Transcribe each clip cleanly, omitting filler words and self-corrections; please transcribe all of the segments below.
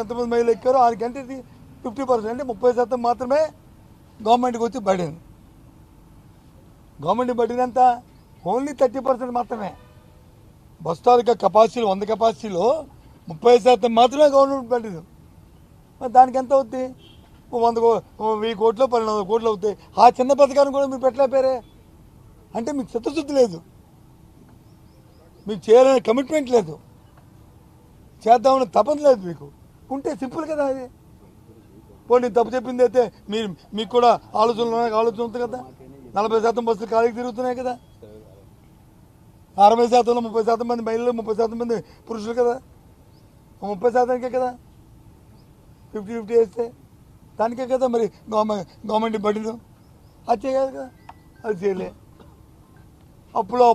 ఎంతమంది మహిళలు ఎక్కారో ఆడికంటే 50% అంటే 30% మాత్రమే గవర్నమెంట్కి వచ్చి పడింది. గవర్నమెంట్ పడినంత ఓన్లీ 30% మాత్రమే. బస్ తాలూకా కెపాసిటీలో 100 కెపాసిటీలో 30% మాత్రమే గవర్నమెంట్ పడింది. మరి దానికి ఎంత అవుద్ది? 1000 కోట్లు 1200 కోట్లు అవుతాయి. ఆ చిన్న పథకాన్ని కూడా మీరు పెట్టలేపారే అంటే మీకు చిత్తశుద్ధి లేదు, మీకు చేయాలనే కమిట్మెంట్ లేదు, చేద్దామని తపన లేదు మీకు. ఉంటే సింపుల్ కదా అది. పోనీ తప్పు చెప్పింది అయితే మీకు కూడా ఆలోచన ఉంది కదా. 40% బస్సులు ఖాళీకి తిరుగుతున్నాయి కదా. 60%లో 30% మంది మహిళలు 30% మంది పురుషులు కదా. 30%కే కదా 50-50 వేస్తే దానికే కదా మరి గవర్నమెంట్ పడిన అది చేయాలి కదా. అది చేయలే. అప్పులో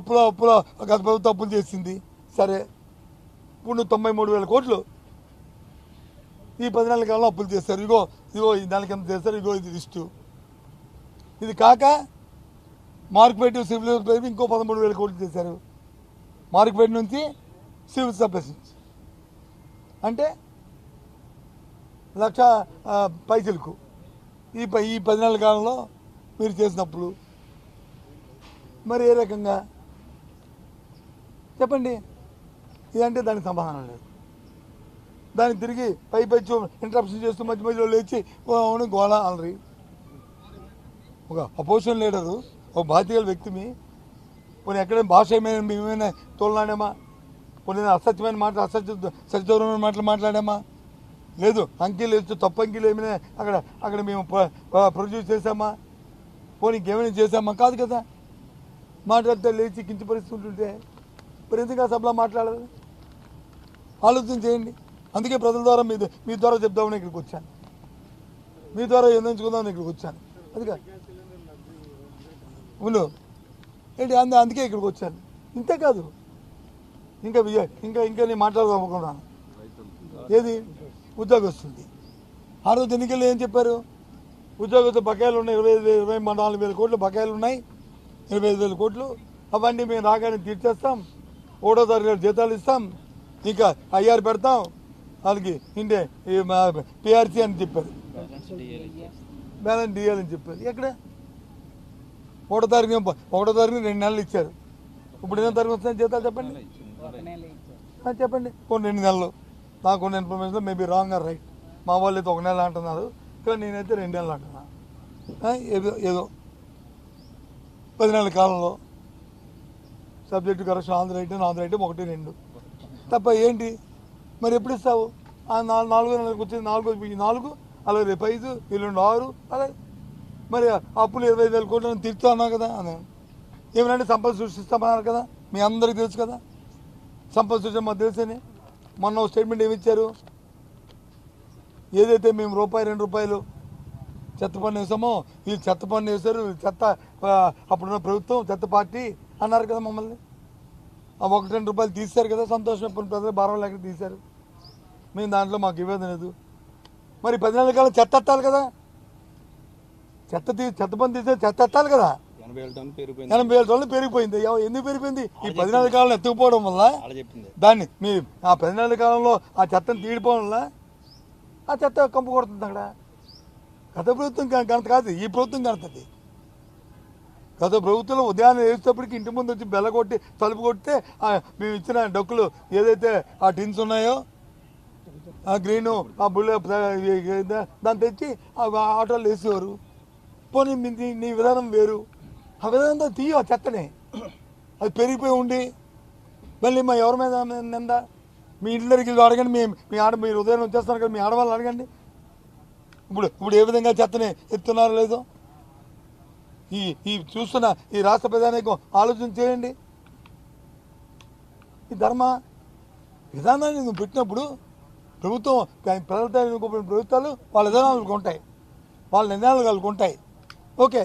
గత ప్రభుత్వం అప్పులు చేసింది. సరే ఇప్పుడు 93,000 కోట్లు ఈ 10 నెలల కాలంలో అప్పులు చేస్తారు. ఇగో దానికి ఎంత చేస్తారు, ఇగో ఇది లిస్టు. ఇది కాక మార్కెట్ సివిల్ సప్లైస్ ఇంకో 13,000 కోట్లు చేశారు. మార్కెట్ నుంచి సివిల్ సప్లైస్ అంటే 1,00,000 పైసలకు ఈ 10 నెలల కాలంలో మీరు చేసినప్పుడు మరి ఏ రకంగా చెప్పండి. ఇదంటే దానికి సమాధానం లేదు. దానికి తిరిగి పై ఇంటరప్షన్ చేస్తూ మధ్య మధ్యలో లేచి గోళ అలరి. ఒక అపోజిషన్ లీడరు, ఒక బాధ్యత వ్యక్తిని కొన్ని ఎక్కడైనా భాష ఏమైనా తోలనాడామా? కొన్ని అసత్యమైన మాటలు సత్యదూరమైన మాటలు మాట్లాడామా? లేదు. అంకెలు వేస్తూ తప్పు అంకెలు ఏమైనా అక్కడ మేము ప్రొడ్యూస్ చేసామా? పోనీ ఇంకేమైనా చేసామా? కాదు కదా. మాట్లాడితే లేచి కించపరుస్తుంటుంటే మరి ఎందుకు ఆ సభలో మాట్లాడదు? ఆలోచన చేయండి. అందుకే ప్రజల ద్వారా మీ ద్వారా చెప్దామని ఇక్కడికి వచ్చాను, మీ ద్వారా ఎంచుకుందామని ఇక్కడికి వచ్చాను. అదిగా అవును ఏంటి అందుకే ఇక్కడికి వచ్చాను. ఇంతే కాదు ఇంకా నేను మాట్లాడదామనుకున్నాను. ఏది ఉద్యోగస్తుంది. ఆ రోజు ఎన్నికల్లో ఏం చెప్పారు? ఉద్యోగస్తు బకాయిలు ఉన్నాయి, 24,000 కోట్లు బకాయిలు ఉన్నాయి, 25,000 కోట్లు. అవన్నీ మేము రాగానే తీర్చేస్తాం, 1వ తారీఖు జీతాలు ఇస్తాం, ఇంకా ఐఆర్ పెడతాం, వాళ్ళకి ఇండే పిఆర్సీ అని చెప్పారు, బ్యాలెన్స్ డిఎల్ అని చెప్పారు. ఎక్కడ 1వ తారీఖు 2 నెలలు ఇచ్చారు. ఇప్పుడు ఎన్నో తారీఖు వస్తున్నాయి జీతాలు చెప్పండి. చెప్పండి. కొన్ని 2 నెలలు. నాకున్న information maybe wrong or right. మా వాళ్ళు అయితే 1 నెల అంటున్నారు, కానీ నేనైతే 2 నెలలు అంటున్నా. ఏదో 10 నెలల కాలంలో సబ్జెక్టు కరెక్షన్ ఆంధ్ర ఐటమ్ 1, 2 తప్ప ఏంటి? మరి ఎప్పుడు ఇస్తావు? 4 నెలలకు వచ్చింది 4 అలాగే రేపు 5 ఎల్లుండి 6 అలాగే. మరి అప్పులు 25,000 కోట్లు తీర్చుతా అన్నావు కదా. ఏమనంటే సంపద సృష్టిస్తామన్నారు కదా, మీ అందరికీ తెలుసు కదా. సంపద సృష్టి మాకు తెలుసని మొన్న స్టేట్మెంట్ ఏమి ఇచ్చారు? ఏదైతే మేము ₹2 చెత్త పన్ను వేసామో వీళ్ళు చెత్త పన్ను వేశారు, చెత్త అప్పుడున్న ప్రభుత్వం చెత్త పార్టీ అన్నారు కదా మమ్మల్ని. ఆ ₹1-2 తీశారు కదా, సంతోషం. ప్రజలు భారం లేక తీశారు. మేము దాంట్లో మాకు ఇవ్వదు లేదు. మరి 10 నెలల కాలం చెత్త ఎత్తాలి కదా. చెత్త పన్ను తీసే చెత్త ఎత్తాలి కదా. 80,000 టన్నులు పెరిగిపోయింది. ఎందుకు పెరిగిపోయింది? ఈ 10 నెలల కాలంలో ఎత్తుకుపోవడం వల్ల. దాన్ని మీ ఆ 10 నెలల కాలంలో ఆ చెత్తను తీడిపోవడం వల్ల ఆ చెత్త కంపు కొడుతుంది. అక్కడ గత ప్రభుత్వం గణత కాదు, ఈ ప్రభుత్వం గణతది. గత ప్రభుత్వంలో ఉదయాన్నే వేసేటప్పటికి ఇంటి ముందు వచ్చి బెల్ల కొట్టి తలుపు కొడితే మేము ఇచ్చిన డొక్కులు ఏదైతే ఆ టిన్స్ ఉన్నాయో, ఆ గ్రీను ఆ బుల్ల దాన్ని తెచ్చి ఆటోలు వేసేవారు. పోనీ నీ విధానం వేరు. ఆ విధానంతో తీయ చెత్తనే అది పెరిగిపోయి ఉండి మళ్ళీ ఎవరి మీద నింద? మీ ఇంటి దగ్గరికి అడగండి. మీరు ఉదయం వచ్చేస్తున్నారు కదా, మీ ఆడవాళ్ళు అడగండి. ఇప్పుడు ఏ విధంగా చెత్తని ఎత్తున్నారో లేదో ఈ చూస్తున్న ఈ రాష్ట్ర ప్రధానికం ఆలోచన చేయండి. ఈ ధర్మ విధానాన్ని నువ్వు పెట్టినప్పుడు ప్రభుత్వం ప్రజలతో ప్రభుత్వాలు వాళ్ళ విధానాలు ఉంటాయి, వాళ్ళ నిర్ణయాలు వాళ్ళకు ఉంటాయి. ఓకే.